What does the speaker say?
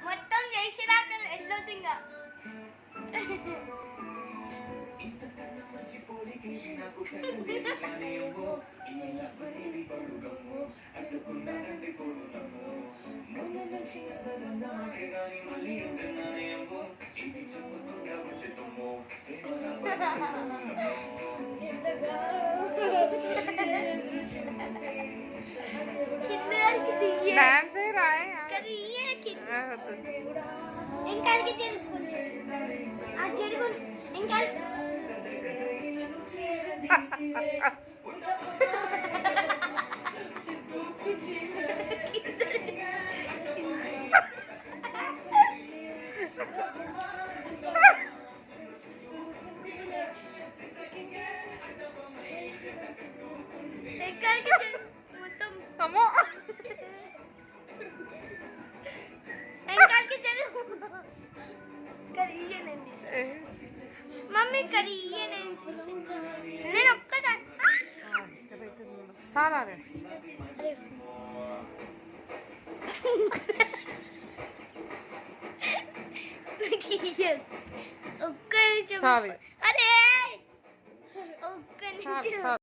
మొత్తం చేసిరాక వెళ్ళొద్దు ఇంకా డాన్స్ రాయ్ ఇంకా జరుగుతుంది ఇంకా అమ్మో మమ్మీ కర్రీ నేను ఒక్కదాన్ని చాలా ఒక్క నిమిషం అరే ఒక్క నిమిషం